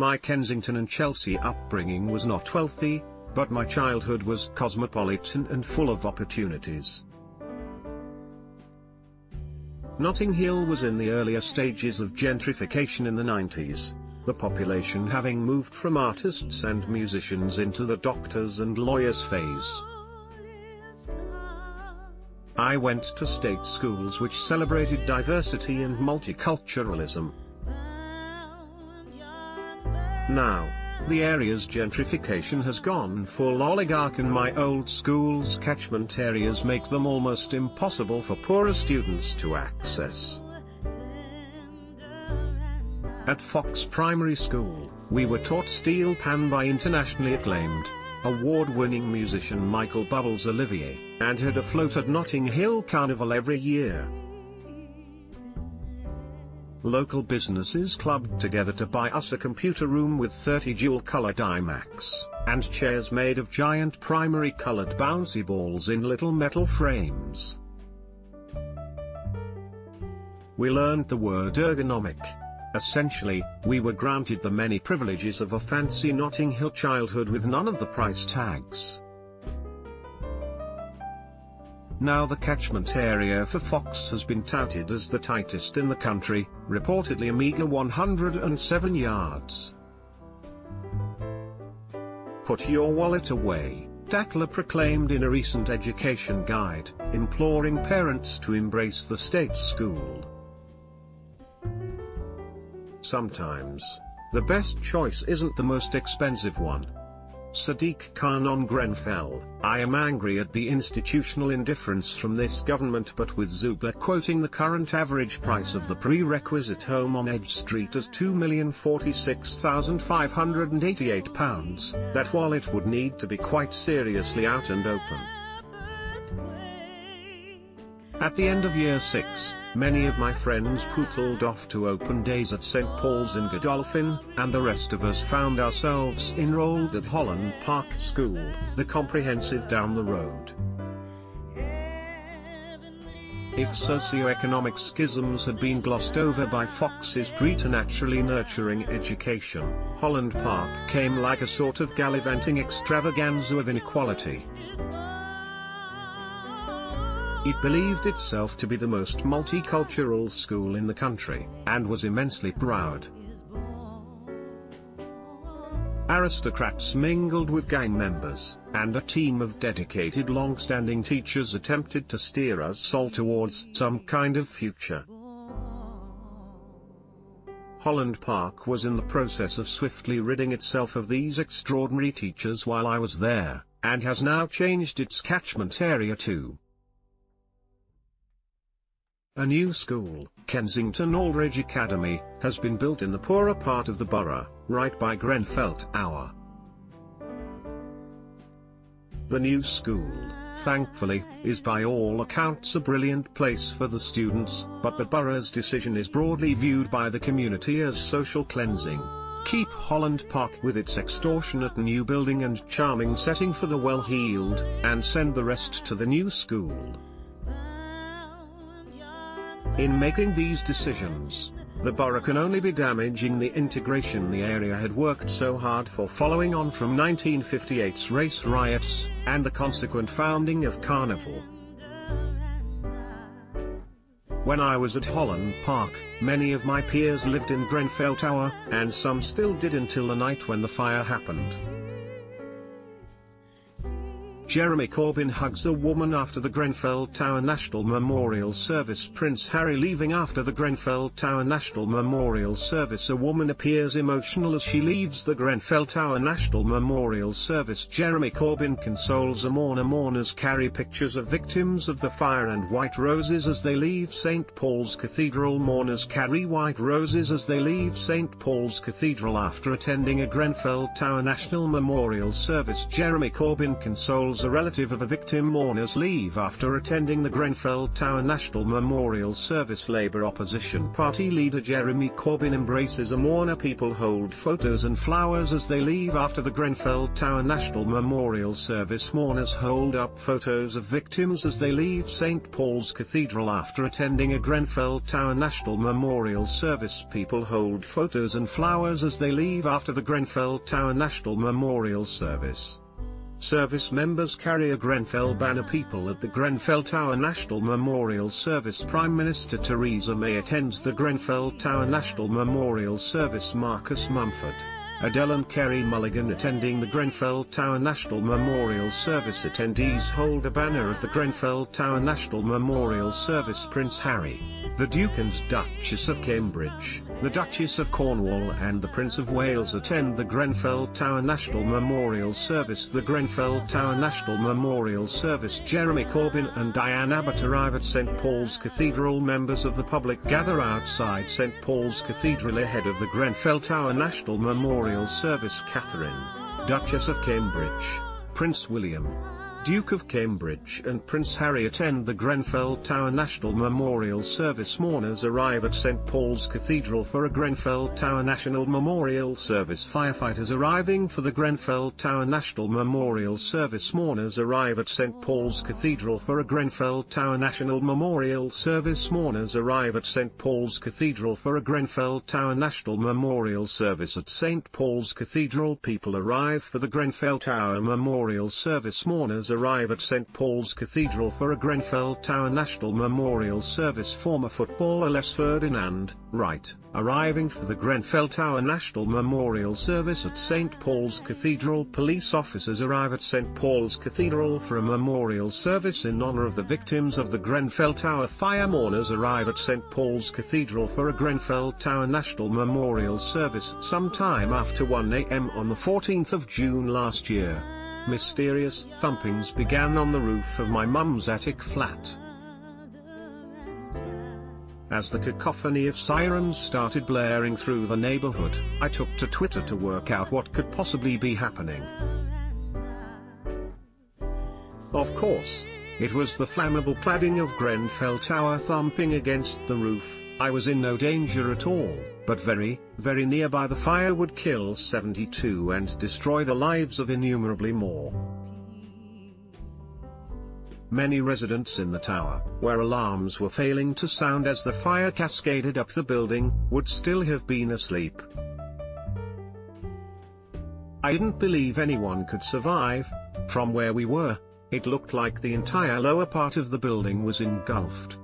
My Kensington and Chelsea upbringing was not wealthy, but my childhood was cosmopolitan and full of opportunities. Notting Hill was in the earlier stages of gentrification in the 90s, the population having moved from artists and musicians into the doctors and lawyers phase. I went to state schools which celebrated diversity and multiculturalism. Now, the area's gentrification has gone full oligarch, and my old school's catchment areas make them almost impossible for poorer students to access. At Fox Primary School, we were taught steel pan by internationally acclaimed, award-winning musician Michael "Bubbles" Olivier, and had a float at Notting Hill Carnival every year. Local businesses clubbed together to buy us a computer room with 30 dual-colored iMacs, and chairs made of giant primary-colored bouncy balls in little metal frames. We learned the word ergonomic. Essentially, we were granted the many privileges of a fancy Notting Hill childhood with none of the price tags. Now the catchment area for Fox has been touted as the tightest in the country, reportedly a meager 107 yards. Put your wallet away, Dackler proclaimed in a recent education guide, imploring parents to embrace the state school. Sometimes, the best choice isn't the most expensive one. Sadiq Khan on Grenfell: I am angry at the institutional indifference from this government, but with Zoopla quoting the current average price of the prerequisite home on Edge Street as £2,046,588, that wallet would need to be quite seriously out and open. At the end of year 6, many of my friends pootled off to open days at St Paul's in Godolphin, and the rest of us found ourselves enrolled at Holland Park School, the comprehensive down the road. If socio-economic schisms had been glossed over by Fox's preternaturally nurturing education, Holland Park came like a sort of gallivanting extravaganza of inequality. It believed itself to be the most multicultural school in the country, and was immensely proud. Aristocrats mingled with gang members, and a team of dedicated long-standing teachers attempted to steer us all towards some kind of future. Holland Park was in the process of swiftly ridding itself of these extraordinary teachers while I was there, and has now changed its catchment area too. A new school, Kensington Aldridge Academy, has been built in the poorer part of the borough, right by Grenfell Tower. The new school, thankfully, is by all accounts a brilliant place for the students, but the borough's decision is broadly viewed by the community as social cleansing. Keep Holland Park with its extortionate new building and charming setting for the well-heeled, and send the rest to the new school. In making these decisions, the borough can only be damaging the integration the area had worked so hard for, following on from 1958's race riots, and the consequent founding of Carnival. When I was at Holland Park, many of my peers lived in Grenfell Tower, and some still did until the night when the fire happened. Jeremy Corbyn hugs a woman after the Grenfell Tower National Memorial Service. Prince Harry leaving after the Grenfell Tower National Memorial Service. A woman appears emotional as she leaves the Grenfell Tower National Memorial Service. Jeremy Corbyn consoles a mourner. Mourners carry pictures of victims of the fire and white roses as they leave St Paul's Cathedral. Mourners carry white roses as they leave St Paul's Cathedral after attending a Grenfell Tower National Memorial Service. Jeremy Corbyn consoles a relative of a victim. Mourners leave after attending the Grenfell Tower National Memorial Service. Labour opposition party leader Jeremy Corbyn embraces a mourner. People hold photos and flowers as they leave after the Grenfell Tower National Memorial Service. Mourners hold up photos of victims as they leave St Paul's Cathedral after attending a Grenfell Tower National Memorial Service. People hold photos and flowers as they leave after the Grenfell Tower National Memorial Service. Service members carry a Grenfell banner. People at the Grenfell Tower National Memorial Service. Prime Minister Theresa May attends the Grenfell Tower National Memorial Service. Marcus Mumford, Adele and Kerry Mulligan attending the Grenfell Tower National Memorial Service. Attendees hold a banner at the Grenfell Tower National Memorial Service. Prince Harry, the Duke and Duchess of Cambridge, the Duchess of Cornwall and the Prince of Wales attend the Grenfell Tower National Memorial Service. The Grenfell Tower National Memorial Service. Jeremy Corbyn and Diane Abbott arrive at St Paul's Cathedral. Members of the public gather outside St Paul's Cathedral ahead of the Grenfell Tower National Memorial Service. Catherine, Duchess of Cambridge, Prince William, Duke of Cambridge and Prince Harry attend the Grenfell Tower National Memorial Service. Mourners arrive at St Paul's Cathedral for a Grenfell Tower National Memorial Service. Firefighters arriving for the Grenfell Tower National Memorial Service. Mourners arrive at St Paul's Cathedral for a Grenfell Tower National Memorial Service. Mourners arrive at St Paul's Cathedral for a Grenfell Tower National Memorial Service. At St Paul's Cathedral, people arrive for the Grenfell Tower Memorial Service. Mourners arrive at St Paul's Cathedral for a Grenfell Tower National Memorial Service. Former footballer Les Ferdinand Wright, arriving for the Grenfell Tower National Memorial Service at St Paul's Cathedral. Police officers arrive at St Paul's Cathedral for a memorial service in honour of the victims of the Grenfell Tower fire. Mourners arrive at St Paul's Cathedral for a Grenfell Tower National Memorial Service sometime after 1 a.m. on the 14th of June last year. Mysterious thumpings began on the roof of my mum's attic flat. As the cacophony of sirens started blaring through the neighborhood, I took to Twitter to work out what could possibly be happening. Of course, it was the flammable cladding of Grenfell Tower thumping against the roof. I was in no danger at all, but very, very nearby. The fire would kill 72 and destroy the lives of innumerably more. Many residents in the tower, where alarms were failing to sound as the fire cascaded up the building, would still have been asleep. I didn't believe anyone could survive. From where we were, it looked like the entire lower part of the building was engulfed.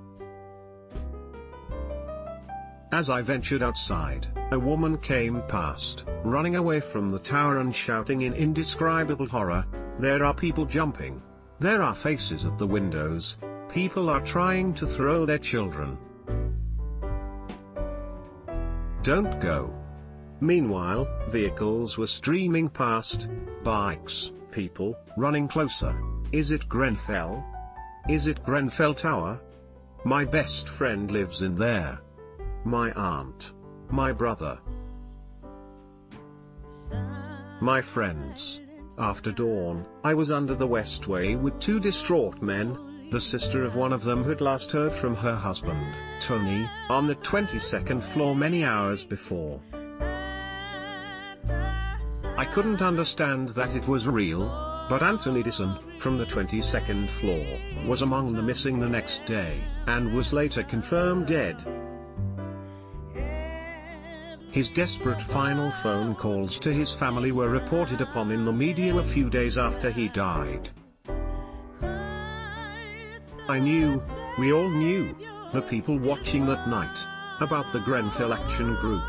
As I ventured outside, a woman came past, running away from the tower and shouting in indescribable horror, "There are people jumping. There are faces at the windows. People are trying to throw their children. Don't go." Meanwhile, vehicles were streaming past, bikes, people, running closer. Is it Grenfell? Is it Grenfell Tower? My best friend lives in there. My aunt. My brother. My friends. After dawn, I was under the Westway with two distraught men. The sister of one of them had last heard from her husband, Tony, on the 22nd floor many hours before. I couldn't understand that it was real, but Anthony Dyson, from the 22nd floor, was among the missing the next day, and was later confirmed dead. His desperate final phone calls to his family were reported upon in the media a few days after he died. I knew, we all knew, the people watching that night, about the Grenfell Action Group.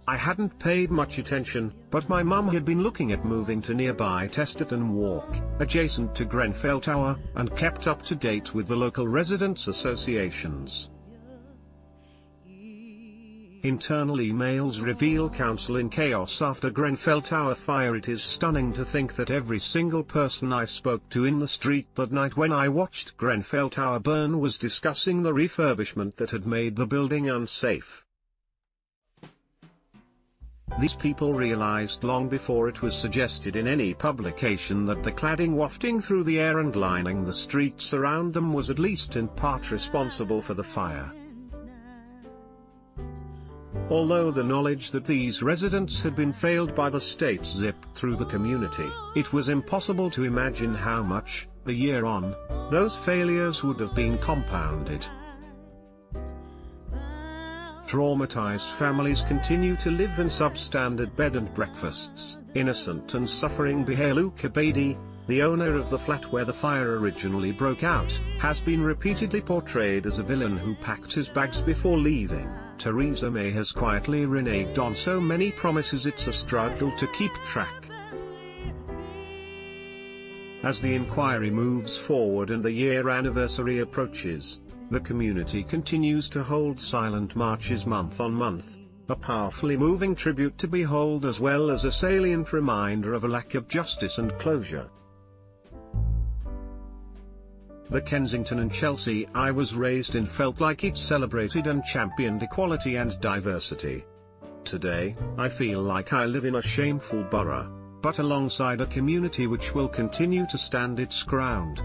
I hadn't paid much attention, but my mum had been looking at moving to nearby Testerton Walk, adjacent to Grenfell Tower, and kept up to date with the local residents' associations. Internal emails reveal council in chaos after Grenfell Tower fire. It is stunning to think that every single person I spoke to in the street that night when I watched Grenfell Tower burn was discussing the refurbishment that had made the building unsafe. These people realized long before it was suggested in any publication that the cladding wafting through the air and lining the streets around them was at least in part responsible for the fire. Although the knowledge that these residents had been failed by the state zipped through the community, it was impossible to imagine how much, a year on, those failures would have been compounded. Traumatized families continue to live in substandard bed and breakfasts. Innocent and suffering Bihalu Kabadi, the owner of the flat where the fire originally broke out, has been repeatedly portrayed as a villain who packed his bags before leaving. Theresa May has quietly reneged on so many promises it's a struggle to keep track. As the inquiry moves forward and the year anniversary approaches, the community continues to hold silent marches month on month, a powerfully moving tribute to behold as well as a salient reminder of a lack of justice and closure. The Kensington and Chelsea I was raised in felt like it celebrated and championed equality and diversity. Today, I feel like I live in a shameful borough, but alongside a community which will continue to stand its ground.